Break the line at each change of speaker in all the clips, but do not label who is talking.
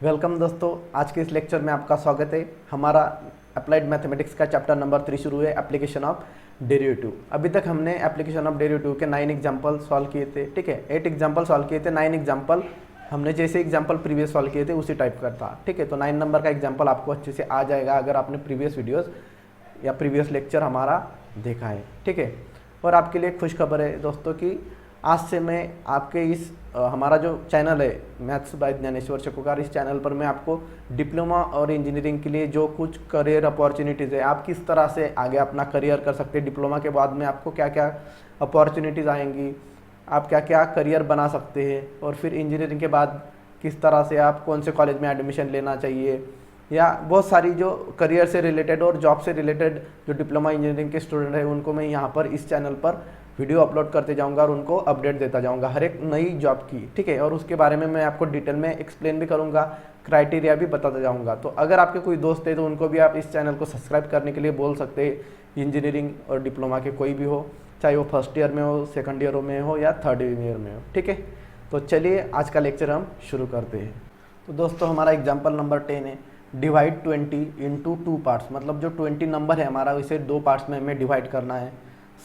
Welcome दोस्तों, आज के इस लेक्चर में आपका स्वागत है। हमारा अप्लाइड मैथमेटिक्स का चैप्टर नंबर 3 शुरू है, एप्लीकेशन ऑफ डेरिवेटिव। अभी तक हमने एप्लीकेशन ऑफ डेरिवेटिव के 9 एग्जांपल सॉल्व किए थे, ठीक है। 8 एग्जांपल सॉल्व किए थे, 9 एग्जांपल हमने जैसे एग्जांपल प्रीवियस सॉल्व किए थे उसी टाइप का था, ठीक है। तो 9 नंबर का एग्जाम्पल आपको अच्छे से आ जाएगा अगर आपने प्रीवियस वीडियोज़ या प्रीवियस लेक्चर हमारा देखा है, ठीक है। और आपके लिए खुशखबर है दोस्तों कि आज से मैं आपके इस हमारा जो चैनल है मैथ्स बाय ज्ञानेश्वर चकोकार, इस चैनल पर मैं आपको डिप्लोमा और इंजीनियरिंग के लिए जो कुछ करियर अपॉर्चुनिटीज़ है, आप किस तरह से आगे अपना करियर कर सकते हैं, डिप्लोमा के बाद में आपको क्या क्या अपॉर्चुनिटीज़ आएंगी, आप क्या क्या करियर बना सकते हैं, और फिर इंजीनियरिंग के बाद किस तरह से आप कौन से कॉलेज में एडमिशन लेना चाहिए, या बहुत सारी जो करियर से रिलेटेड और जॉब से रिलेटेड जो डिप्लोमा इंजीनियरिंग के स्टूडेंट हैं उनको मैं यहाँ पर इस चैनल पर वीडियो अपलोड करते जाऊंगा और उनको अपडेट देता जाऊंगा हर एक नई जॉब की, ठीक है। और उसके बारे में मैं आपको डिटेल में एक्सप्लेन भी करूंगा, क्राइटेरिया भी बताता जाऊंगा। तो अगर आपके कोई दोस्त है तो उनको भी आप इस चैनल को सब्सक्राइब करने के लिए बोल सकते हैं। इंजीनियरिंग और डिप्लोमा के कोई भी हो, चाहे वो फर्स्ट ईयर में हो, सेकंड ईयर में हो या थर्ड ईयर में हो, ठीक है। तो चलिए आज का लेक्चर हम शुरू करते हैं। तो दोस्तों हमारा एग्जाम्पल नंबर 10 है, डिवाइड 20 इंटू 2 पार्ट्स। मतलब जो 20 नंबर है हमारा, इसे 2 पार्ट्स में हमें डिवाइड करना है,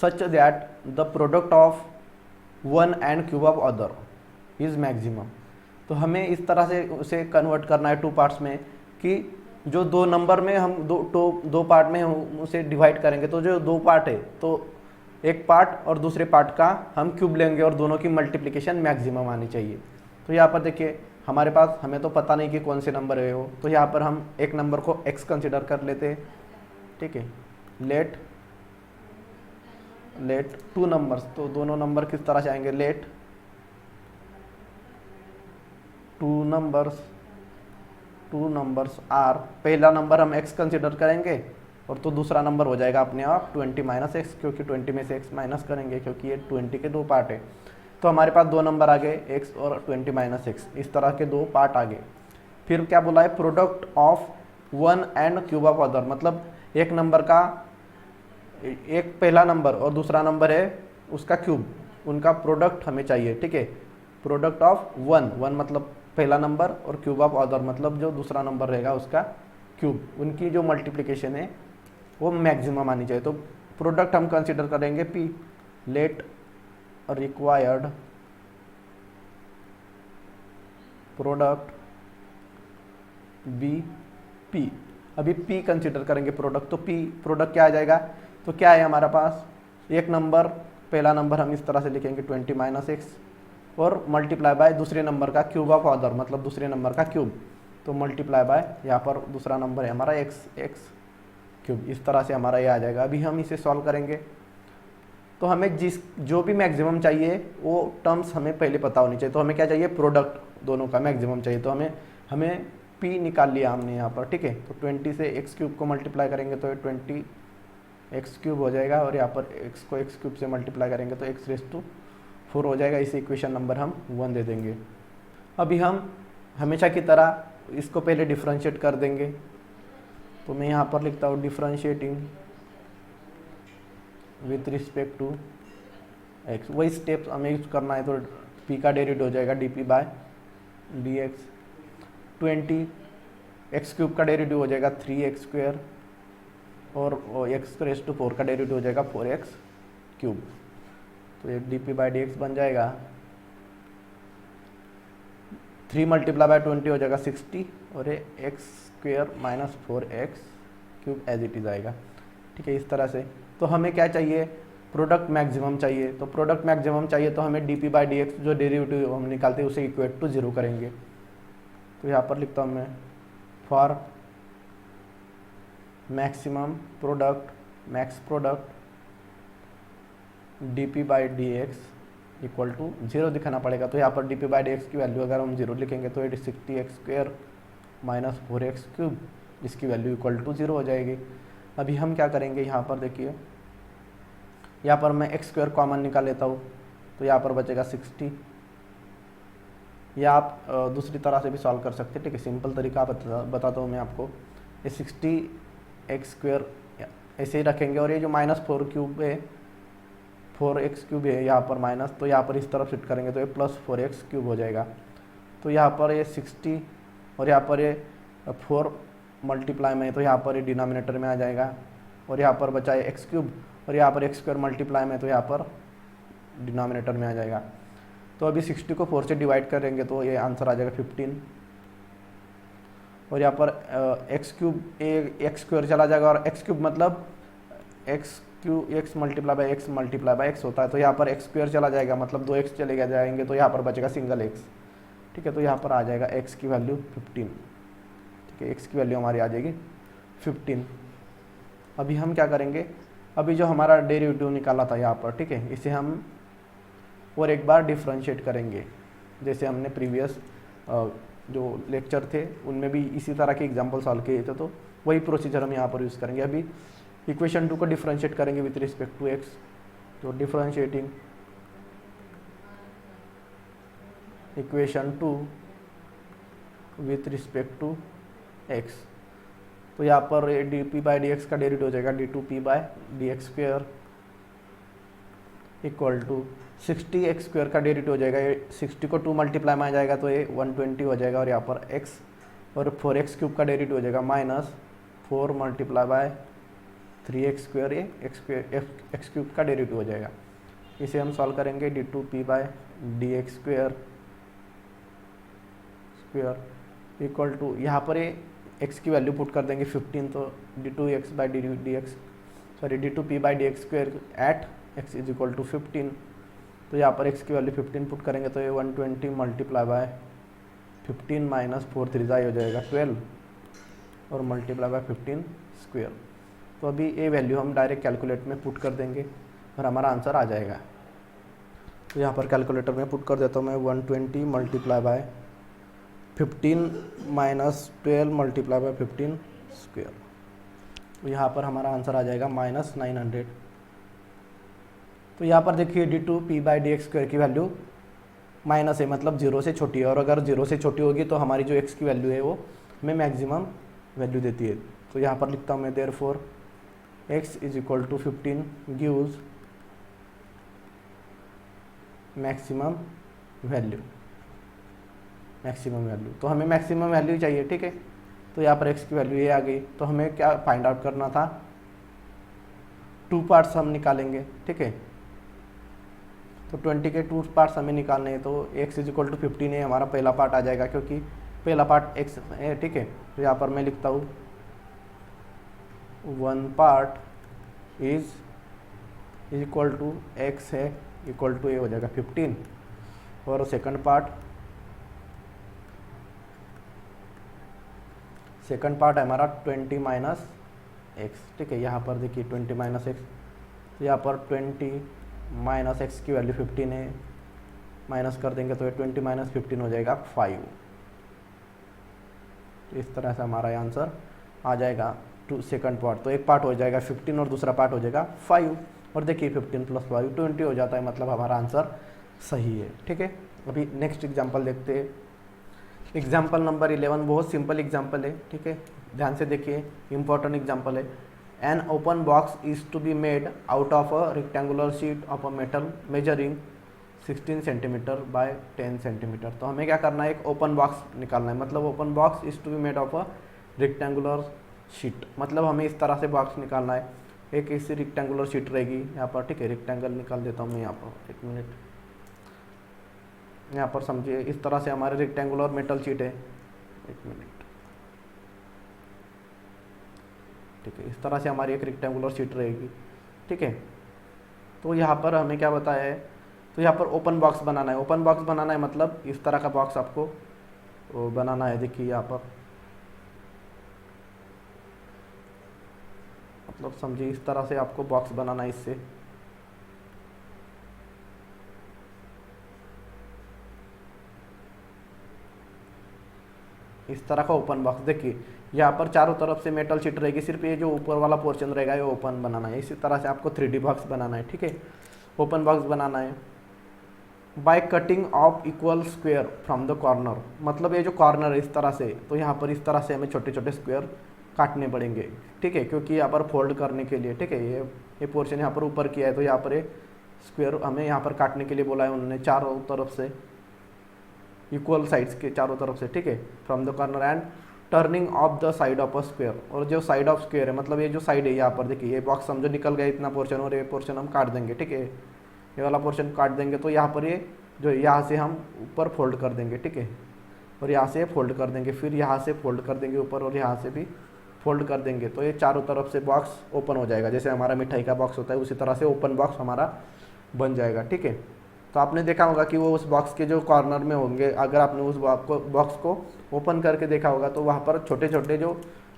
such that the product of one and cube of other is maximum. तो हमें इस तरह से उसे कन्वर्ट करना है 2 पार्ट्स में कि जो 2 नंबर में हम दो पार्ट में हम उसे डिवाइड करेंगे, तो जो 2 पार्ट है तो एक पार्ट और दूसरे पार्ट का हम क्यूब लेंगे और दोनों की मल्टीप्लिकेशन मैक्सिमम आनी चाहिए। तो यहाँ पर देखिए हमारे पास, हमें तो पता नहीं कि कौन से नंबर है वो, तो यहाँ पर हम एक नंबर को x कंसिडर कर लेते हैं, ठीक है। लेट 2 नंबर्स, तो दोनों नंबर किस तरह से आएंगे, लेट 2 नंबर्स आर, पहला नंबर हम x कंसिडर करेंगे और तो दूसरा नंबर हो जाएगा अपने आप 20 माइनस एक्स, क्योंकि 20 में से x माइनस करेंगे क्योंकि ये 20 के 2 पार्ट है। तो हमारे पास 2 नंबर आ गए x और 20 माइनस एक्स, इस तरह के 2 पार्ट आ गए। फिर क्या बोला है, product of one and cube of other, मतलब एक नंबर का, एक पहला नंबर और दूसरा नंबर है उसका क्यूब, उनका प्रोडक्ट हमें चाहिए, ठीक है। प्रोडक्ट ऑफ वन मतलब पहला नंबर और क्यूब ऑफ अदर मतलब जो दूसरा नंबर रहेगा उसका क्यूब, उनकी जो मल्टीप्लिकेशन है वो मैक्सिमम आनी चाहिए। तो प्रोडक्ट हम कंसिडर करेंगे p, let required product be p। अभी p कंसिडर करेंगे प्रोडक्ट, तो p प्रोडक्ट क्या आ जाएगा, तो क्या है हमारा पास, एक नंबर, पहला नंबर हम इस तरह से लिखेंगे 20 माइनस एक्स और मल्टीप्लाई बाय दूसरे नंबर का क्यूब ऑफ अदर मतलब दूसरे नंबर का क्यूब, तो मल्टीप्लाई बाय यहाँ पर दूसरा नंबर है हमारा एक्स क्यूब, इस तरह से हमारा ये आ जाएगा। अभी हम इसे सॉल्व करेंगे तो हमें जो भी मैक्सिमम चाहिए वो टर्म्स हमें पहले पता होनी चाहिए। तो हमें क्या चाहिए, प्रोडक्ट दोनों का मैक्सिमम चाहिए। तो हमें p निकाल लिया हमने यहाँ पर, ठीक है। तो 20 से एक्स क्यूब को मल्टीप्लाई करेंगे तो 20 एक्स क्यूब हो जाएगा, और यहाँ पर x को एक्स क्यूब से मल्टीप्लाई करेंगे तो x⁴ हो जाएगा। इस इक्वेशन नंबर हम 1 दे देंगे। अभी हम हमेशा की तरह इसको पहले डिफ्रेंशिएट कर देंगे, तो मैं यहाँ पर लिखता हूँ differentiating with respect to x। वही स्टेप्स हमें यूज करना है, तो p का डेरिवेटिव हो जाएगा dp by dx। 20 x cube का डेरिवेटिव हो जाएगा 3x² और x⁴ का डेरिवेटिव हो जाएगा 4x क्यूब। तो एक dp बाई dx बन जाएगा, 3 मल्टीप्लाई बाय 20 हो जाएगा 60 और ये x² minus 4x cube as it is आएगा, ठीक है। इस तरह से तो हमें क्या चाहिए, प्रोडक्ट मैक्सिमम चाहिए। तो प्रोडक्ट मैक्सिमम चाहिए तो हमें dp बाई dx जो डेरिवेटिव हम निकालते हैं उसे इक्वेट टू 0 करेंगे। तो यहाँ पर लिखता हूँ मैं, for maximum product max product dp by dx equal to 0 दिखाना पड़ेगा। तो यहाँ पर dp बाई dx की वैल्यू अगर हम 0 लिखेंगे तो 60x² माइनस 4x क्यूब, इसकी वैल्यू इक्वल टू 0 हो जाएगी। अभी हम क्या करेंगे, यहाँ पर देखिए, यहाँ पर मैं x² कॉमन निकाल लेता हूँ, तो यहाँ पर बचेगा 60। या आप दूसरी तरह से भी सॉल्व कर सकते हैं, ठीक है। सिंपल तरीका बताता हूँ मैं आपको। ये 60x² ऐसे ही रखेंगे और ये जो -4 क्यूब है 4x क्यूब है यहाँ पर माइनस, तो यहाँ पर इस तरफ शिफ्ट करेंगे तो ये +4x क्यूब हो जाएगा। तो यहाँ पर ये 60 और यहाँ पर ये 4 मल्टीप्लाई में है तो यहाँ पर ये डिनोमिनेटर में आ जाएगा, और यहाँ पर बचा है एक्स क्यूब, और यहाँ पर एक्स स्क्वायर मल्टीप्लाई में तो यहाँ पर डिनोमिनेटर में आ जाएगा। तो अभी 60 को 4 से डिवाइड करेंगे तो ये आंसर आ जाएगा 15, और यहाँ पर एक्स क्यूब एक्स स्क्वायर चला जाएगा, और एक्स क्यूब मतलब एक्स मल्टीप्लाई बाय एक्स होता है, तो यहाँ पर एक्स स्क्वायर चला जाएगा मतलब 2x चले जाएंगे, तो यहाँ पर बचेगा सिंगल एक्स। ठीक है, तो यहाँ पर आ जाएगा x की वैल्यू 15। ठीक है, x की वैल्यू हमारी आ जाएगी 15। अभी हम क्या करेंगे, अभी जो हमारा डेरिवेटिव निकाला था यहाँ पर, ठीक है, इसे हम और एक बार डिफ्रेंशिएट करेंगे, जैसे हमने प्रीवियस जो लेक्चर थे उनमें भी इसी तरह के एग्जाम्पल सॉल्व किए थे, तो वही प्रोसीजर हम यहाँ पर यूज़ करेंगे। अभी इक्वेशन 2 को डिफ्रेंशिएट करेंगे विथ रिस्पेक्ट टू x, तो differentiating equation 2 with respect to x, तो यहाँ पर डी बाई डी एक्स का डेरिवेटिव हो जाएगा d2p by d x square equal to 60x square का डेरिवेटिव हो जाएगा, ये 60 को 2 मल्टीप्लाई में आ जाएगा तो ये 120 हो जाएगा, और यहाँ पर x और 4x क्यूब का डेरिवेटिव हो जाएगा minus 4 multiply by 3x square, ये एक्स क्यूब का डेरिवेटिव हो जाएगा। इसे हम सॉल्व करेंगे d2p by d x square equal to, यहाँ पर ये x की वैल्यू पुट कर देंगे 15, तो d2x by d2p by d x square at x is equal to 15, तो यहाँ पर x की वैल्यू 15 पुट करेंगे तो ये 120 मल्टीप्लाई बाय 15 माइनस 4 3 हो जाएगा 12, और मल्टीप्लाई बाय 15 स्क्वायर। तो अभी ये वैल्यू हम डायरेक्ट कैलकुलेटर में पुट कर देंगे और हमारा आंसर आ जाएगा। तो यहाँ पर कैलकुलेटर में पुट कर देता हूँ मैं 120 multiply by 15 minus 12 multiply by 15 square, तो यहाँ पर हमारा आंसर आ जाएगा माइनस 900। तो यहाँ पर देखिए d2p by d x square की वैल्यू माइनस है, मतलब 0 से छोटी है, और अगर 0 से छोटी होगी तो हमारी जो x की वैल्यू है वो हमें मैक्सिमम वैल्यू देती है। तो यहाँ पर लिखता हूँ मैं therefore x is equal to 15 gives maximum value. तो हमें मैक्सिमम वैल्यू चाहिए, ठीक है। तो यहाँ पर x की वैल्यू ये आ गई, तो हमें क्या फाइंड आउट करना था, 2 पार्ट्स हम निकालेंगे, ठीक है। तो 20 के 2 पार्ट्स हमें निकालने हैं, तो x इज इक्वल टू 15 है हमारा पहला पार्ट आ जाएगा, क्योंकि पहला पार्ट x है, ठीक है। तो यहाँ पर मैं लिखता हूँ 1 part is equal to x है इक्वल टू ये हो जाएगा 15, और सेकंड पार्ट हमारा 20 माइनस एक्स, ठीक है। यहाँ पर देखिए 20 माइनस एक्स, तो यहाँ पर 20 माइनस एक्स की वैल्यू 15 है, माइनस कर देंगे तो ये 20 माइनस 15 हो जाएगा 5। तो इस तरह से हमारा आंसर आ जाएगा सेकंड पार्ट। तो एक पार्ट हो जाएगा 15 और दूसरा पार्ट हो जाएगा 5, और देखिए 15 प्लस 5 20 हो जाता है, मतलब हमारा आंसर सही है, ठीक है। अभी नेक्स्ट एग्जाम्पल देखते हैं। एग्जाम्पल नंबर 11 बहुत सिंपल एग्जाम्पल है, ठीक है, ध्यान से देखिए, इंपॉर्टेंट एग्जाम्पल है। An open box is to be made out of a rectangular sheet of a metal measuring 16 centimetre by 10 centimetre. तो हमें क्या करना है, एक ओपन बॉक्स निकालना है, मतलब open box is to be made of a rectangular sheet, मतलब हमें इस तरह से बॉक्स निकालना है। एक ऐसी रेक्टेंगुलर शीट रहेगी यहाँ पर, ठीक है, रेक्टेंगल निकाल देता हूँ मैं यहाँ पर, एक मिनट। यहाँ पर समझिए इस तरह से हमारे रेक्टेंगुलर मेटल शीट है, एक मिनट, ठीक है। इस तरह से हमारी एक रेक्टेंगुलर शीट रहेगी, ठीक है। तो यहाँ पर हमें क्या बताया है, तो यहाँ पर ओपन बॉक्स बनाना है। ओपन बॉक्स बनाना है मतलब इस तरह का बॉक्स आपको बनाना है। देखिए यहाँ पर मतलब समझिए इस तरह से आपको बॉक्स बनाना है। इससे इस तरह का ओपन बॉक्स, देखिए यहाँ पर चारों तरफ से मेटल शीट रहेगी, सिर्फ ये जो ऊपर वाला पोर्शन रहेगा ये ओपन बनाना है। इसी तरह से आपको 3D बॉक्स बनाना है, ठीक है, ओपन बॉक्स बनाना है। By cutting of equal square from the corner, मतलब ये जो कॉर्नर है इस तरह से, तो यहाँ पर इस तरह से हमें छोटे छोटे स्क्वायर काटने पड़ेंगे, ठीक है, क्योंकि यहाँ पर फोल्ड करने के लिए, ठीक है, ये पोर्शन यहाँ पर ऊपर किया है, तो यहाँ पर ये स्क्वायर हमें यहाँ पर काटने के लिए बोला है उन्होंने चारों तरफ से। इक्वल साइड्स के चारों तरफ से, ठीक है, from the corner and turning of the side of a square. और जो साइड ऑफ स्क्वायर है मतलब ये जो साइड है यहाँ पर देखिए, ये बॉक्स समझो निकल गया इतना पोर्शन और ये पोर्शन हम काट देंगे, ठीक है, ये वाला पोर्शन काट देंगे तो यहाँ पर ये जो यहाँ से हम ऊपर फोल्ड कर देंगे, ठीक है, और यहाँ से फोल्ड कर देंगे, फिर यहाँ से फोल्ड कर देंगे ऊपर और यहाँ से भी फोल्ड कर देंगे, तो ये चारों तरफ से बॉक्स ओपन हो जाएगा। जैसे हमारा मिठाई का बॉक्स होता है उसी तरह से ओपन बॉक्स हमारा बन जाएगा, ठीक है। तो आपने देखा होगा कि वो उस बॉक्स के जो कॉर्नर में होंगे, अगर आपने उस बॉक्स को ओपन करके देखा होगा तो वहाँ पर छोटे छोटे जो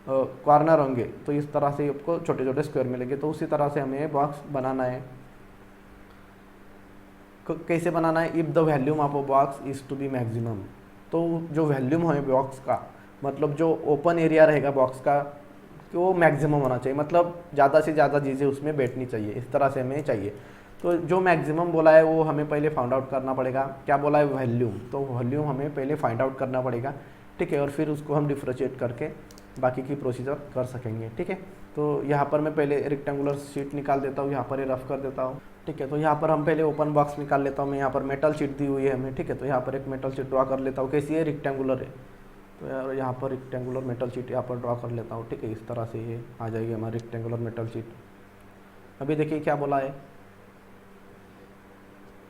कॉर्नर होंगे तो इस तरह से आपको छोटे छोटे स्क्वायर मिलेंगे। तो उसी तरह से हमें ये बॉक्स बनाना है। कैसे बनाना है? If the volume of a box is to be maximum, तो जो वैल्यूम है बॉक्स का मतलब जो ओपन एरिया रहेगा बॉक्स का कि वो मैक्सिमम होना चाहिए, मतलब ज़्यादा से ज़्यादा चीज़ें उसमें बैठनी चाहिए, इस तरह से हमें चाहिए। तो जो मैक्सिमम बोला है वो हमें पहले फाइंड आउट करना पड़ेगा। क्या बोला है? वॉल्यूम। तो वॉल्यूम हमें पहले फाइंड आउट करना पड़ेगा, ठीक है, और फिर उसको हम डिफ्रेंशिएट करके बाकी की प्रोसीजर कर सकेंगे, ठीक है। तो यहाँ पर मैं पहले रेक्टेंगुलर शीट निकाल देता हूँ, यहाँ पर ये रफ कर देता हूँ, ठीक है। तो यहाँ पर हम पहले ओपन बॉक्स निकाल लेता हूँ मैं, यहाँ पर मेटल शीट दी हुई है हमें, ठीक है। तो यहाँ पर एक मेटल शीट ड्रॉ कर लेता हूँ, कैसी है? रेक्टेंगुलर है। तो यार यहाँ पर रेक्टेंगुलर मेटल शीट यहाँ पर ड्रॉ कर लेता हूँ, ठीक है। इस तरह से ये आ जाएगी हमारी रेक्टेंगुलर मेटल शीट। अभी देखिए क्या बोला है,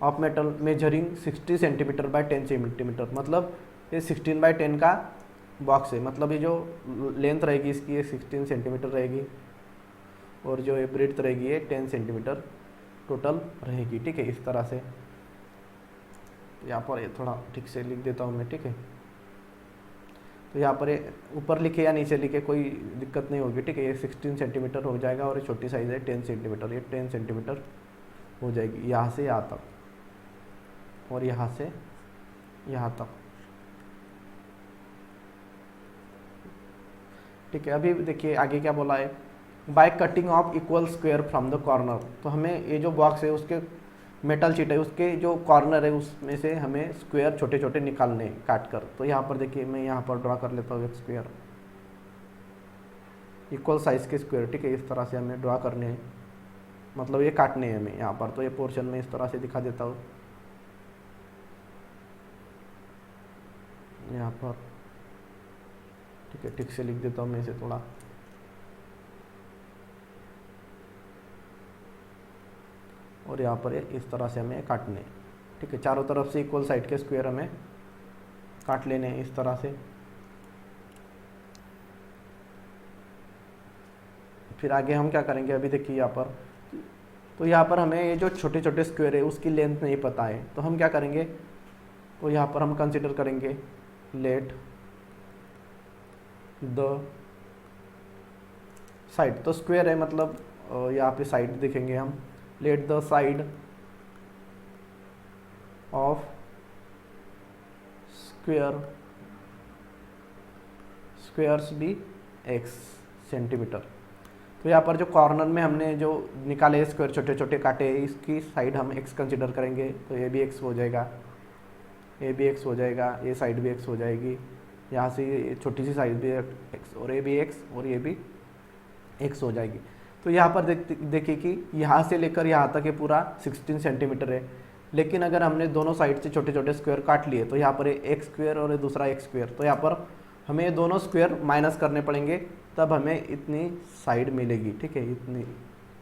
of metal measuring 60 centimetre by 10 centimetre, मतलब ये 16 बाय 10 का बॉक्स है, मतलब ये जो लेंथ रहेगी इसकी ये 16 सेंटीमीटर रहेगी और जो ये ब्रेड्थ रहेगी ये 10 सेंटीमीटर टोटल रहेगी, ठीक है। इस तरह से यहाँ पर ये थोड़ा ठीक से लिख देता हूँ मैं, ठीक है। तो यहाँ पर ये ऊपर लिखे या नीचे लिखे कोई दिक्कत नहीं होगी, ठीक है। ये 16 सेंटीमीटर हो जाएगा और ये छोटी साइज़ है 10 सेंटीमीटर, ये 10 सेंटीमीटर हो जाएगी यहाँ से यहाँ तक और यहाँ से यहाँ तक, ठीक है। अभी देखिए आगे क्या बोला है, by cutting of equal square from the corner. तो हमें ये जो बॉक्स है उसके मेटल शीट है उसके जो कॉर्नर है उसमें से हमें स्क्वायर छोटे छोटे निकालने काट कर। तो यहाँ पर देखिए मैं यहाँ पर ड्रॉ कर लेता हूँ एक स्क्वायर, इक्वल साइज़ के स्क्वायर, ठीक है। इस तरह से हमें ड्रॉ करने हैं, मतलब ये काटने हैं हमें यहाँ पर। तो ये पोर्शन में इस तरह से दिखा देता हूँ यहाँ पर, ठीक है। ठीक से लिख देता हूँ मैं इसे थोड़ा, और यहाँ पर इस तरह से हमें काटने, ठीक है। चारों तरफ से इक्वल साइड के स्क्वायर हमें काट लेने हैं इस तरह से। फिर आगे हम क्या करेंगे, अभी देखिए यहाँ पर, तो यहाँ पर हमें ये जो छोटे छोटे स्क्वायर है उसकी लेंथ नहीं पता है, तो हम क्या करेंगे, तो यहाँ पर हम कंसिडर करेंगे लेट द साइड। तो स्क्वायर है मतलब यहाँ पे साइड देखेंगे हम, let the side of squares be x centimetre. तो यहाँ पर जो कॉर्नर में हमने जो निकाले स्क्वायर छोटे छोटे काटे इसकी साइड हम x कंसिडर करेंगे। तो ये भी x हो जाएगा, ये भी x हो जाएगा, ये साइड भी x हो जाएगी, यहाँ से ये छोटी सी साइड भी x और ये भी x और ये भी x हो जाएगी। तो यहाँ पर देखिए कि यहाँ से लेकर यहाँ तक ये पूरा 16 सेंटीमीटर है, लेकिन अगर हमने दोनों साइड से छोटे छोटे स्क्वायर काट लिए तो यहाँ पर एक स्क्वायर और ये दूसरा एक स्क्वायर, तो यहाँ पर हमें ये दोनों स्क्वायर माइनस करने पड़ेंगे तब हमें इतनी साइड मिलेगी, ठीक है, इतनी।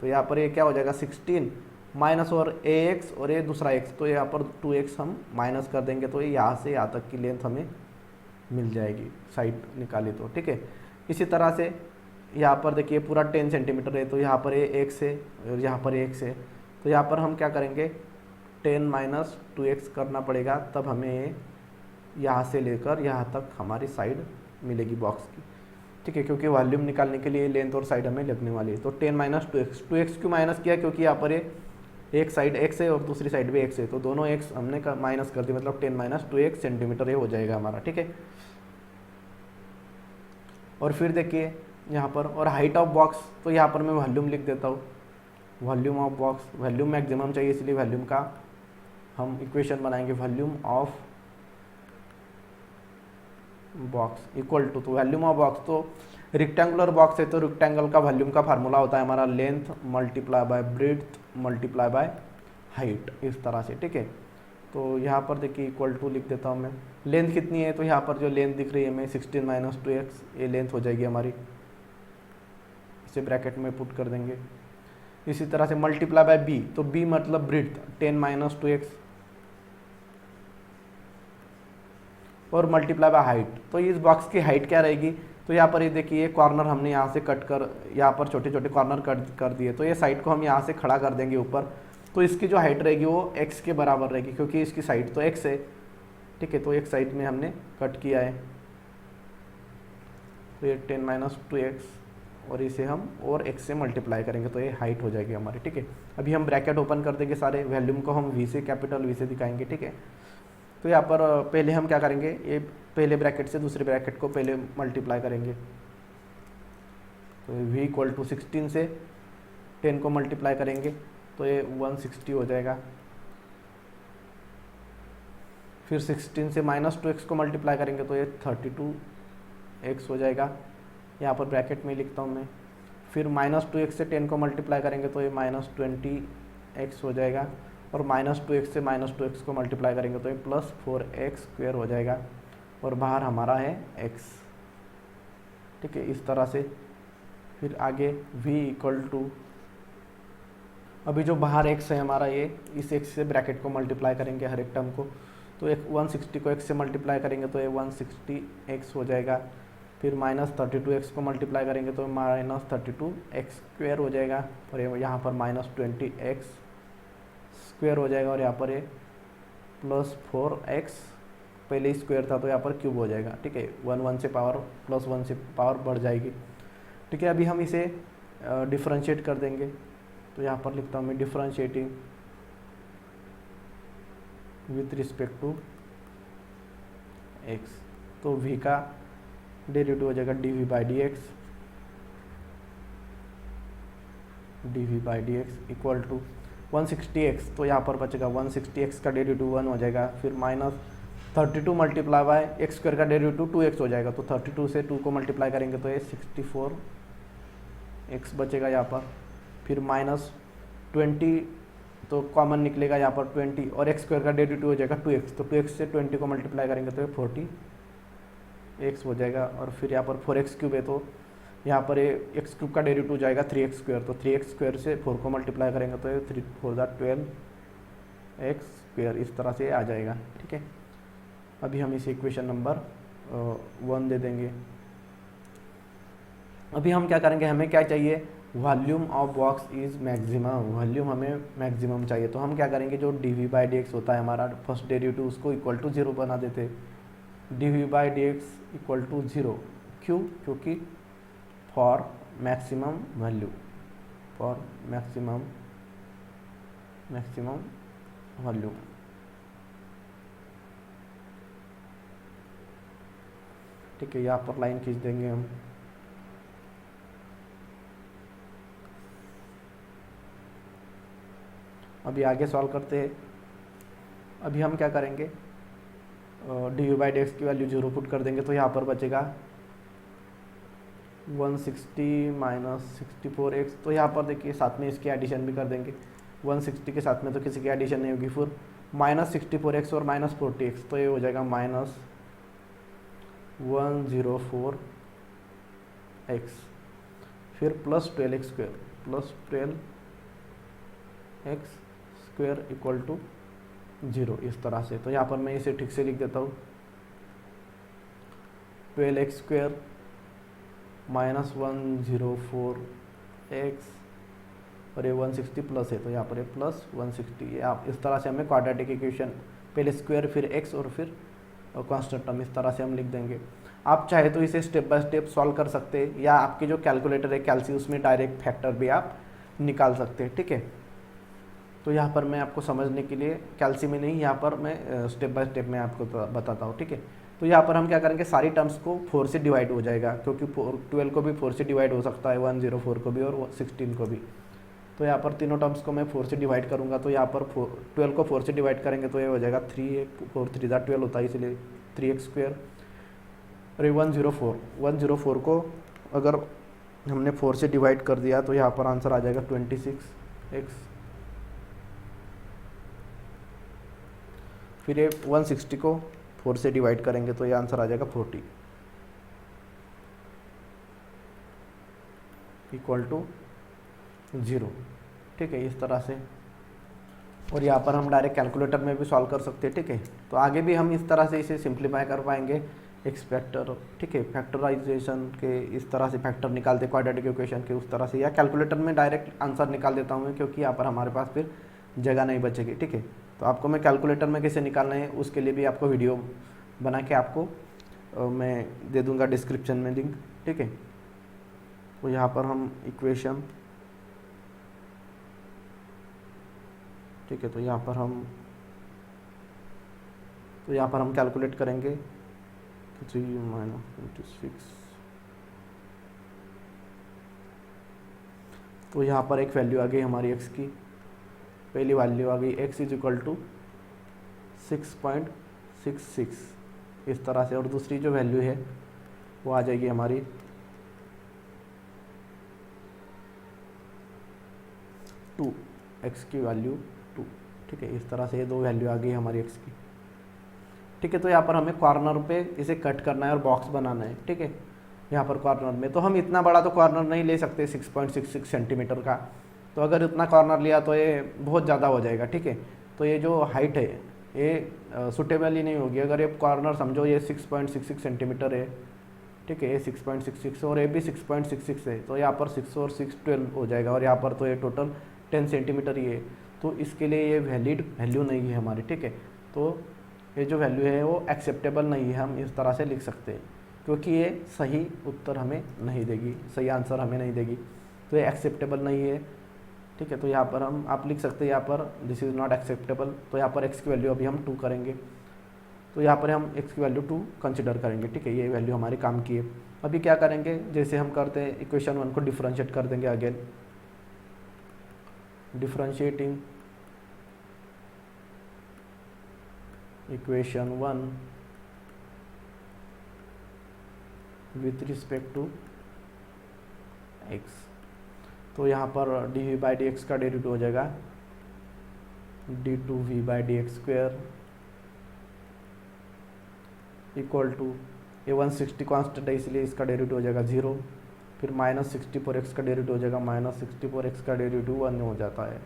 तो यहाँ पर ये क्या हो जाएगा 16 माइनस और ax और ये दूसरा x, तो यहाँ पर 2x हम माइनस कर देंगे, तो ये यहाँ से यहाँ तक की लेंथ हमें मिल जाएगी साइड निकाली तो, ठीक है। इसी तरह से यहाँ पर देखिए पूरा 10 सेंटीमीटर है, तो यहाँ पर ये x है और यहाँ पर x है, तो यहाँ पर हम क्या करेंगे 10 माइनस 2x करना पड़ेगा, तब हमें यहाँ से लेकर यहाँ तक हमारी साइड मिलेगी बॉक्स की, ठीक है, क्योंकि वॉल्यूम निकालने के लिए लेंथ और साइड हमें लगने वाली है। तो 10 माइनस 2x क्यों माइनस किया, क्योंकि यहाँ पर एक साइड x है और दूसरी साइड भी x है, तो दोनों x हमने माइनस कर दिया, मतलब 10 माइनस 2x सेंटीमीटर ये हो जाएगा हमारा, ठीक है। और फिर देखिए यहाँ पर, और हाइट ऑफ बॉक्स, तो यहाँ पर मैं वॉल्यूम लिख देता हूँ, volume of box, volume maximum चाहिए इसलिए वॉल्यूम का हम इक्वेशन बनाएंगे, volume of box equal to, तो वॉल्यूम ऑफ बॉक्स, तो रेक्टेंगुलर बॉक्स है तो रेक्टेंगल का वॉल्यूम का फार्मूला होता है हमारा length multiply by breadth multiply by height, इस तरह से, ठीक है। तो यहाँ पर देखिए इक्वल टू लिख देता हूँ मैं। लेंथ कितनी है, तो यहाँ पर जो लेंथ दिख रही है हमें 16 माइनस 2x, ये लेंथ हो जाएगी हमारी, इसे ब्रैकेट में पुट कर देंगे। इसी तरह से मल्टीप्लाई बाय b, तो b मतलब ब्रीथ 10 माइनस 2x, और मल्टीप्लाई बाय हाइट, तो इस बॉक्स की हाइट क्या रहेगी, तो यहाँ पर ये देखिए कॉर्नर हमने यहाँ से कट कर, यहाँ पर छोटे छोटे कॉर्नर कट कर दिए, तो ये साइड को हम यहाँ से खड़ा कर देंगे ऊपर, तो इसकी जो हाइट रहेगी वो x के बराबर रहेगी, क्योंकि इसकी साइड तो x है, ठीक है। तो एक साइड में हमने कट किया है, तो ये 10 माइनस 2x, और इसे हम और x से मल्टीप्लाई करेंगे, तो ये हाइट हो जाएगी हमारी, ठीक है। अभी हम ब्रैकेट ओपन कर देंगे, सारे वॉल्यूम को हम v से, कैपिटल V से दिखाएंगे, ठीक है। तो यहाँ पर पहले हम क्या करेंगे, ये पहले ब्रैकेट से दूसरे ब्रैकेट को पहले मल्टीप्लाई करेंगे, तो v इक्वल टू 16 से 10 को मल्टीप्लाई करेंगे, तो ये 160 हो जाएगा। फिर 16 से माइनस 2x को मल्टीप्लाई करेंगे, तो ये 32x हो जाएगा, यहाँ पर ब्रैकेट में लिखता हूँ मैं। फिर माइनस 2x से 10 को मल्टीप्लाई करेंगे, तो ये माइनस 20x हो जाएगा, और माइनस 2x से माइनस 2x को मल्टीप्लाई करेंगे, तो ये प्लस 4x स्क्वायर हो जाएगा, और बाहर हमारा है x, ठीक है। इस तरह से फिर आगे v इक्वल टू, अभी जो बाहर x है हमारा, ये इस x से ब्रैकेट को मल्टीप्लाई करेंगे हर एक टर्म को, तो एक 160 को x से मल्टीप्लाई करेंगे, तो ये 160x हो जाएगा। फिर माइनस 32x को मल्टीप्लाई करेंगे, तो माइनस 32x स्क्वायर हो जाएगा, और ये यहाँ पर माइनस 20x स्क्वायर हो जाएगा, और यहाँ पर ये प्लस 4x, पहले स्क्वायर था तो यहाँ पर क्यूब हो जाएगा, ठीक है। 1 से पावर प्लस 1 से पावर बढ़ जाएगी, ठीक है। अभी हम इसे डिफरेंशिएट कर देंगे, तो यहाँ पर लिखता हूँ मैं differentiating with respect to x, तो v का डेरिवेटिव हो जाएगा dv by dx equal to 160x, तो यहाँ पर बचेगा 160x का डेरिवेटिव 1 हो जाएगा। फिर minus 32 multiply by x square का डेरिवेटिव 2x हो जाएगा, तो 32 से 2 को मल्टीप्लाई करेंगे, तो ये 64x बचेगा यहाँ पर। फिर माइनस 20, तो कॉमन निकलेगा यहाँ पर 20, और एक्स स्क्वायर का डेरिवेटिव हो जाएगा 2x, तो 2x से 20 को मल्टीप्लाई करेंगे, तो ये 40x हो जाएगा। और फिर यहाँ पर 4x क्यूब है, तो यहाँ पर ये एक्स क्यूब का डेरिवेटिव हो जाएगा 3x स्क्वायर, तो 3x स्क्वायर से 4 को मल्टीप्लाई करेंगे, तो ये 3 4 12x स्क्वायर, इस तरह से आ जाएगा, ठीक है। अभी हम इसे इक्वेशन नंबर 1 दे देंगे। अभी हम क्या करेंगे, हमें क्या चाहिए, volume of box is maximum, volume हमें मैक्सिमम चाहिए। तो हम क्या करेंगे, जो dv बाई dx होता है हमारा फर्स्ट डेरिवेटिव, उसको इक्वल टू 0 बना देते। dv by dx equal to 0, क्यों, क्योंकि for maximum value, for maximum volume, ठीक है। यहाँ पर लाइन खींच देंगे हम। अभी आगे सॉल्व करते हैं। अभी हम क्या करेंगे, डी बाई डी की वैल्यू 0 पुट कर देंगे, तो यहाँ पर बचेगा 160 माइनस 64x, तो यहाँ पर देखिए साथ में इसकी एडिशन भी कर देंगे। 160 के साथ में तो किसी की एडिशन नहीं होगी, फिर माइनस 64x और माइनस 40x, तो ये हो जाएगा माइनस 104x, फिर plus 12x square, plus 12x square equal to 0, इस तरह से। तो यहाँ पर मैं इसे ठीक से लिख देता हूँ, 12x स्क्वायर माइनस 104x, और ये 160 प्लस है, तो यहाँ पर ये प्लस 160। आप इस तरह से हमें क्वाड्रेटिक इक्वेशन, पहले स्क्वायर फिर x और फिर कांस्टेंट टर्म, इस तरह से हम लिख देंगे। आप चाहे तो इसे स्टेप बाय स्टेप सॉल्व कर सकते हैं, या आपकी जो कैलकुलेटर है कैल्सी, उसमें डायरेक्ट फैक्टर भी आप निकाल सकते हैं, ठीक है। तो यहाँ पर मैं आपको समझने के लिए कैल्सी में नहीं, यहाँ पर मैं स्टेप बाय स्टेप में आपको बताता हूँ, ठीक है। तो यहाँ पर हम क्या करेंगे, सारी टर्म्स को 4 से डिवाइड हो जाएगा, क्योंकि 12 को भी 4 से डिवाइड हो सकता है, 104 को भी और 16 को भी। तो यहाँ पर तीनों टर्म्स को मैं 4 से डिवाइड करूँगा, तो यहाँ पर 12 को 4 से डिवाइड करेंगे, तो ये हो जाएगा 3, 4 3 12 होता है, इसलिए 3x स्क्वायर। अरे 104 को अगर हमने 4 से डिवाइड कर दिया, तो यहाँ पर आंसर आ जाएगा 26x। फिर ये 160 को 4 से डिवाइड करेंगे तो ये आंसर आ जाएगा 40 इक्वल टू 0। ठीक है, इस तरह से। और यहाँ पर हम डायरेक्ट कैलकुलेटर में भी सॉल्व कर सकते हैं। ठीक है, तो आगे भी हम इस तरह से इसे सिंप्लीफाई कर पाएंगे एक्स फैक्टर। ठीक है, फैक्टराइजेशन के इस तरह से फैक्टर निकालते क्वाड्रेटिक इक्वेशन के उस तरह से, या कैलकुलेटर में डायरेक्ट आंसर निकाल देता हूँ मैं, क्योंकि यहाँ पर हमारे पास फिर जगह नहीं बचेगी। ठीक है, तो आपको मैं कैलकुलेटर में कैसे निकालना है उसके लिए भी आपको वीडियो बना के आपको मैं दे दूँगा डिस्क्रिप्शन में लिंक। ठीक है, तो यहाँ पर हम इक्वेशन, ठीक है, तो यहाँ पर हम कैलकुलेट करेंगे 3 - 26। तो यहाँ पर एक वैल्यू आ गई हमारी x की, पहली वैल्यू आ गई x = 6.66 इस तरह से। और दूसरी जो वैल्यू है वो आ जाएगी हमारी 2, x की वैल्यू 2। ठीक है, इस तरह से ये दो वैल्यू आ गई हमारी x की। ठीक है, तो यहाँ पर हमें कॉर्नर पे इसे कट करना है और बॉक्स बनाना है। ठीक है, यहाँ पर कॉर्नर में तो हम इतना बड़ा तो कॉर्नर नहीं ले सकते 6.66 सेंटीमीटर का, तो अगर इतना कॉर्नर लिया तो ये बहुत ज़्यादा हो जाएगा। ठीक है, तो ये जो हाइट है ये सूटेबल ही नहीं होगी। अगर ये कॉर्नर समझो ये 6.66 सेंटीमीटर है। ठीक है, ये 6.66 और ये भी 6.66 है, तो यहाँ पर 6 और 6 12 हो जाएगा, और यहाँ पर तो ये टोटल 10 सेंटीमीटर ही है। तो इसके लिए ये वैलिड वैल्यू नहीं है हमारी। ठीक है, तो ये जो वैल्यू है वो एक्सेप्टेबल नहीं है, हम इस तरह से लिख सकते हैं, क्योंकि ये सही उत्तर हमें नहीं देगी, सही आंसर हमें नहीं देगी, तो ये एक्सेप्टेबल नहीं है। ठीक है, तो यहाँ पर आप लिख सकते हैं यहाँ पर दिस इज़ नॉट एक्सेप्टेबल। तो यहाँ पर x की वैल्यू अभी हम 2 करेंगे, तो यहाँ पर हम x की वैल्यू 2 कंसिडर करेंगे। ठीक है, ये वैल्यू हमारे काम की है। अभी क्या करेंगे, जैसे हम करते हैं इक्वेशन 1 को डिफ्रेंशिएट कर देंगे। Again differentiating equation 1 with respect to x, तो यहाँ पर dv/dx का डेरिवेटिव हो जाएगा d2v/dx² इक्वल टू, ये 160 कांस्टेंट है इसलिए इसका डेरिवेटिव हो जाएगा 0। फिर -64x का डेरिवेटिव हो जाएगा, -64x का डेरिवेटिव 1 हो जाता है।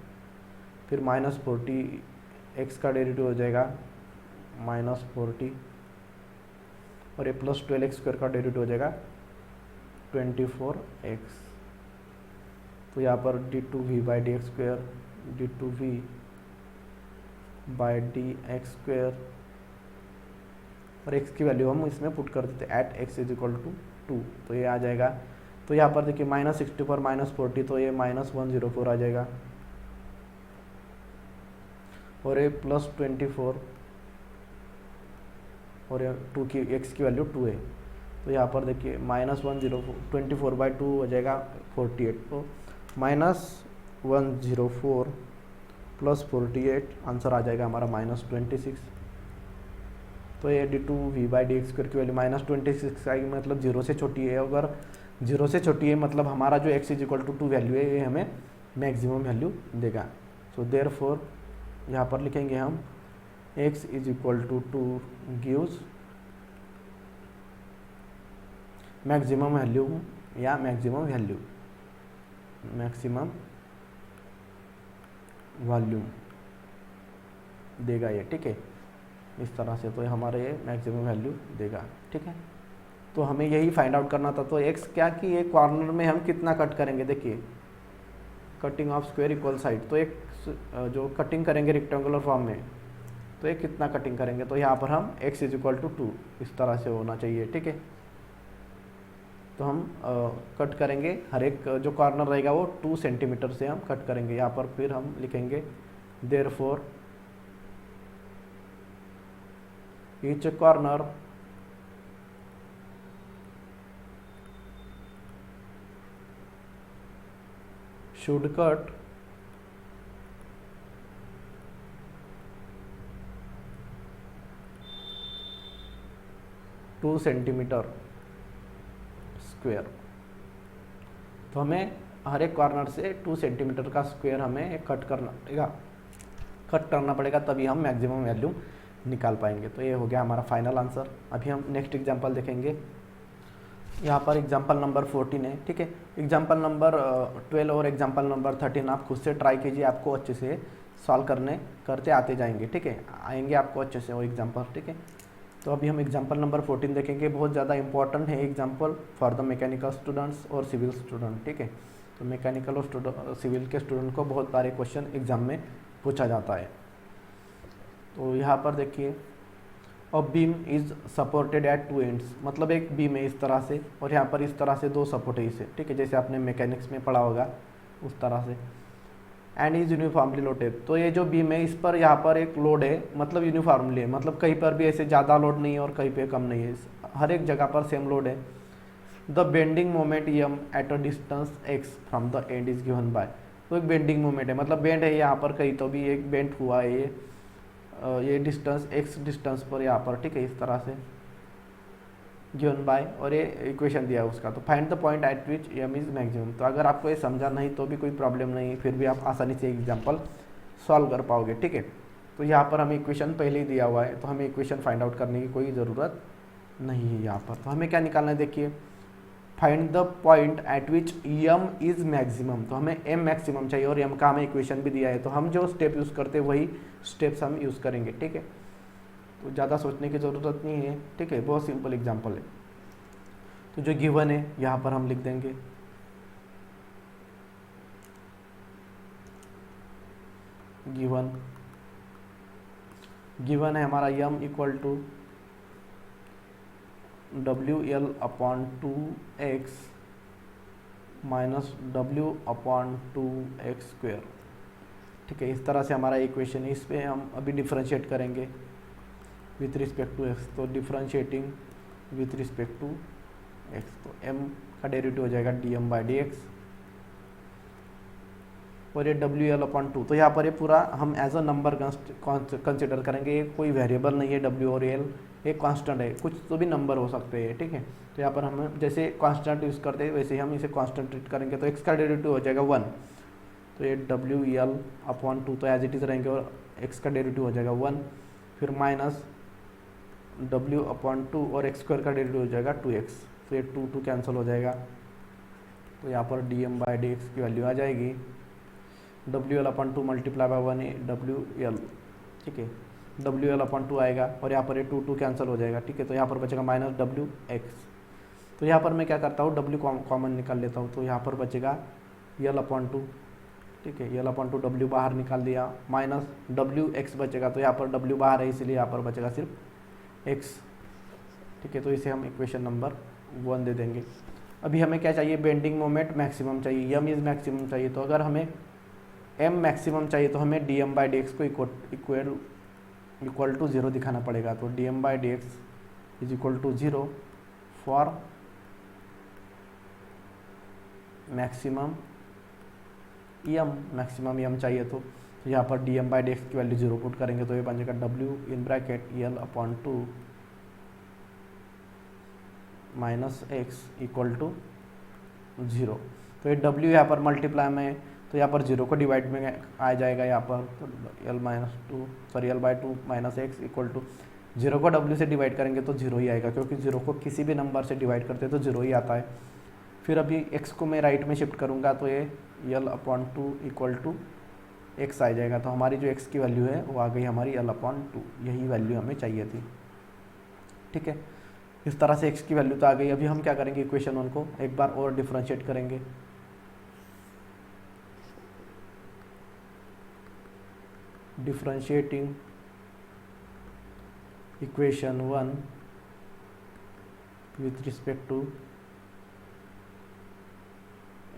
फिर -40x का डेरिवेटिव हो जाएगा -40, और ये +12x² का डेरिवेटिव हो जाएगा 24x। तो यहाँ पर d2v/dx² d2v/dx² और x की वैल्यू हम इसमें पुट कर देते हैं एट x = 2, तो ये आ जाएगा। तो यहाँ पर देखिए -64 -40, तो ये -104 आ जाएगा, और ये +24 और ये 2 की x की वैल्यू 2 है, तो यहाँ पर देखिए -104 हो जाएगा 48, तो -104 + 48 आंसर आ जाएगा हमारा -26। तो ये d2v/dx² की वैल्यू -26 आएगी, मतलब 0 से छोटी है। अगर 0 से छोटी है मतलब हमारा जो x = 2 वैल्यू है ये हमें मैक्सिमम वैल्यू देगा। सो देयरफॉर यहाँ पर लिखेंगे हम x = 2 गिव्स मैक्सिमम वैल्यू या मैक्सिमम वॉल्यूम देगा ये। ठीक है, इस तरह से, तो हमारे ये मैक्सिमम वैल्यू देगा। ठीक है, तो हमें यही फाइंड आउट करना था। तो x क्या कि ये कॉर्नर में हम कितना कट करेंगे, देखिए cutting of square equal side, तो एक जो कटिंग करेंगे रेक्टेंगुलर फॉर्म में, तो ये कितना कटिंग करेंगे, तो यहाँ पर हम x = 2 इस तरह से होना चाहिए। ठीक है, तो हम कट करेंगे, हर एक जो कॉर्नर रहेगा वो 2 सेंटीमीटर से हम कट करेंगे। यहाँ पर फिर हम लिखेंगे therefore each corner should cut 2 centimetre square. तो हमें हर एक कॉर्नर से 2 सेंटीमीटर का स्क्वायर हमें कट करना पड़ेगा, तभी हम मैक्सिमम वैल्यू निकाल पाएंगे। तो ये हो गया हमारा फाइनल आंसर। अभी हम नेक्स्ट एग्जांपल देखेंगे। यहाँ पर एग्जांपल नंबर 14 है, ठीक है। एग्जांपल नंबर 12 और एग्जांपल नंबर 13 आप खुद से ट्राई कीजिए, आपको अच्छे से सॉल्व करते आते जाएंगे, ठीक है, आएंगे आपको अच्छे से वो एग्जांपल, ठीक है। तो अभी हम एग्जांपल नंबर 14 देखेंगे। बहुत ज़्यादा इंपॉर्टेंट है example for the mechanical students और सिविल स्टूडेंट, ठीक है। तो मैकेनिकल और सिविल के स्टूडेंट को बहुत सारे क्वेश्चन एग्जाम में पूछा जाता है। तो यहाँ पर देखिए, a beam is supported eight two ends, मतलब एक बीम है इस तरह से और यहाँ पर इस तरह से दो सपोर्ट है इसे, ठीक है, जैसे आपने मैकेनिक्स में पढ़ा होगा उस तरह से। एंड इज यूनिफॉर्मली लोडेड, तो ये जो बीम है इस पर यहाँ पर एक लोड है, मतलब यूनिफॉर्मली है, मतलब कहीं पर भी ऐसे ज़्यादा लोड नहीं है और कहीं पे कम नहीं है, हर एक जगह पर सेम लोड है। The bending moment M at a distance x from the end is given by, तो एक बेंडिंग मोमेंट है, मतलब बेंड है यहाँ पर कहीं तो भी एक बेंड हुआ है ये डिस्टेंस एक्स डिस्टेंस पर यहाँ पर, ठीक है, इस तरह से गिवन बाय, और ये इक्वेशन दिया है उसका। तो find the point at which M is maximum, तो अगर आपको ये समझा नहीं तो भी कोई प्रॉब्लम नहीं, फिर भी आप आसानी से एग्जाम्पल सॉल्व कर पाओगे, ठीक है। तो यहाँ पर हमें इक्वेशन पहले ही दिया हुआ है, तो हमें इक्वेशन फाइंड आउट करने की कोई ज़रूरत नहीं है यहाँ पर। तो हमें क्या निकालना है, देखिए, find the point at which M is maximum, तो हमें एम मैक्सिमम चाहिए और एम का हमें इक्वेशन भी दिया है, तो हम जो स्टेप यूज़ करते हैं वही स्टेप्स हम यूज़ करेंगे, ठीक है। तो ज़्यादा सोचने की ज़रूरत नहीं है, ठीक है, बहुत सिंपल एग्जांपल है। तो जो गिवन है यहाँ पर हम लिख देंगे, गिवन है हमारा M equal to W L upon 2x minus W upon 2x square, ठीक है, इस तरह से हमारा इक्वेशन है। इस पर हम अभी डिफ्रेंशिएट करेंगे विथ रिस्पेक्ट टू x, तो differentiating with respect to x, तो m का डेरिवेटिव हो जाएगा dm बाई डी एक्स, और ये डब्ल्यू एल अपॉन 2, तो यहाँ पर ये पूरा हम एज अ नंबर कंसिडर करेंगे, ये कोई वेरिएबल नहीं है डब्ल्यू और एल, एक कांस्टेंट है, कुछ तो भी नंबर हो सकते हैं, ठीक है। तो यहाँ पर हम जैसे कांस्टेंट यूज़ करते हैं वैसे ही हम इसे कांस्टेंट ट्रीट करेंगे, तो x का डेरिवेटिव हो जाएगा 1, तो ये डब्ल्यू एल अपॉन 2 तो एज इट इज़ रहेंगे और x का डेरिवेटिव हो जाएगा 1, फिर माइनस डब्ल्यू अपॉन 2 और x स्क्वायर का डेरिवेटिव हो जाएगा 2x, तो ये 2 कैंसिल हो जाएगा, तो यहाँ पर dm बाई डी एक्स की वैल्यू आ जाएगी W L upon 2 multiply by 1 है डब्ल्यू एल, ठीक है, डब्ल्यू एल अपॉन 2 आएगा और यहाँ पर ये 2 कैंसिल हो जाएगा, ठीक है, तो यहाँ पर बचेगा माइनस डब्ल्यू एक्स। तो यहाँ पर मैं क्या करता हूँ, डब्ल्यू कॉमन निकाल लेता हूँ, तो यहाँ पर बचेगा एल अपॉन 2, ठीक है, एल अपॉन 2 डब्ल्यू बाहर निकाल दिया, माइनस डब्ल्यू एक्स बचेगा, तो यहाँ पर डब्ल्यू बाहर है इसलिए यहाँ पर बचेगा सिर्फ एक्स, ठीक है। तो इसे हम इक्वेशन नंबर 1 दे देंगे। अभी हमें क्या चाहिए, बेंडिंग मोमेंट मैक्सिमम चाहिए, एम इज मैक्सिमम चाहिए, तो अगर हमें एम मैक्सिमम चाहिए तो हमें d M by d x को इक्वल टू 0 दिखाना पड़ेगा, तो d M by d x is equal to 0 for maximum M चाहिए, तो यहाँ पर d M by d x की वैल्यू 0 पुट करेंगे, तो ये बन जाएगा W in bracket L upon 2 minus x equal to 0, तो ये डब्ल्यू यहाँ पर मल्टीप्लाई में, तो यहाँ पर 0 को डिवाइड में आ जाएगा यहाँ पर, तो L minus 2 sorry L by 2 minus x equal to 0 को डब्ल्यू से डिवाइड करेंगे तो 0 ही आएगा, क्योंकि 0 को किसी भी नंबर से डिवाइड करते हैं तो 0 ही आता है। फिर अभी x को मैं राइट में शिफ्ट करूँगा तो ये L upon 2 equal to X आ जाएगा, तो हमारी जो x की वैल्यू है वो आ गई हमारी एल अपॉन 2, यही वैल्यू हमें चाहिए थी, ठीक है। इस तरह से x की वैल्यू तो आ गई। अभी हम क्या करेंगे, इक्वेशन 1 को एक बार और डिफ्रेंशिएट करेंगे, differentiating equation 1 with respect to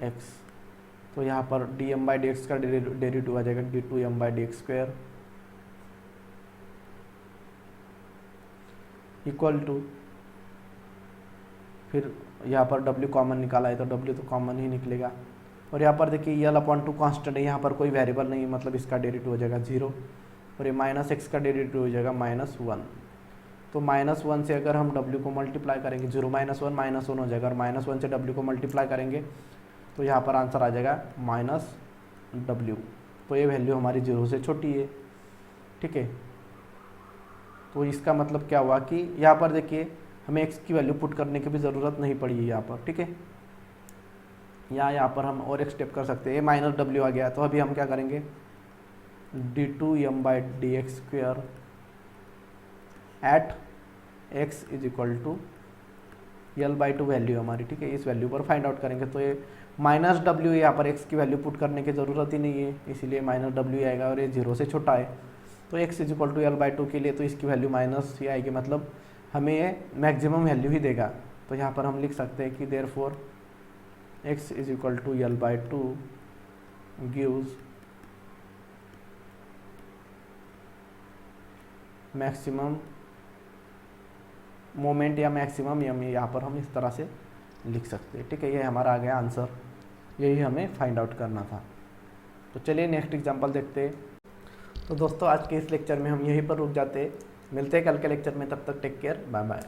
x, तो यहाँ पर d M by d x का डेरिवेटिव आ जाएगा d two M by d x square equal to, फिर यहाँ पर w कॉमन निकाला है तो w तो कॉमन ही निकलेगा, और यहाँ पर देखिए एल अपॉन 2 कांस्टेंट है, यहाँ पर कोई वेरिएबल नहीं है, मतलब इसका डेरिवेटिव हो जाएगा 0, और ये माइनस एक्स का डेरिवेटिव हो जाएगा -1, तो -1 से अगर हम w को मल्टीप्लाई करेंगे 0 माइनस 1 हो जाएगा, और -1 से w को मल्टीप्लाई करेंगे तो यहाँ पर आंसर आ जाएगा -w, तो ये वैल्यू हमारी 0 से छोटी है, ठीक है। तो इसका मतलब क्या हुआ कि यहाँ पर देखिए हमें x की वैल्यू पुट करने की भी ज़रूरत नहीं पड़ी है यहाँ पर, ठीक है। यहाँ पर हम और एक स्टेप कर सकते हैं, माइनस डब्ल्यू आ गया तो अभी हम क्या करेंगे, d2m/dx² at x is equal to L/2 value हमारी, ठीक है, इस वैल्यू पर फाइंड आउट करेंगे। तो ये माइनस डब्ल्यू, यहाँ पर x की वैल्यू पुट करने की ज़रूरत ही नहीं है, इसीलिए माइनस डब्ल्यू आएगा और ये 0 से छोटा है। तो x is equal to L/2 के लिए तो इसकी वैल्यू माइनस ही आएगी, मतलब हमें ये मैक्सिमम वैल्यू ही देगा। तो यहाँ पर हम लिख सकते हैं कि therefore x is equal to L/2 gives maximum moment या मैक्सिमम यम, यहाँ पर हम इस तरह से लिख सकते हैं, ठीक है। ये हमारा आ गया आंसर, यही हमें फाइंड आउट करना था। तो चलिए नेक्स्ट एग्जांपल देखते हैं। तो दोस्तों आज के इस लेक्चर में हम यहीं पर रुक जाते हैं, मिलते हैं कल के लेक्चर में, तब तक टेक केयर, बाय बाय।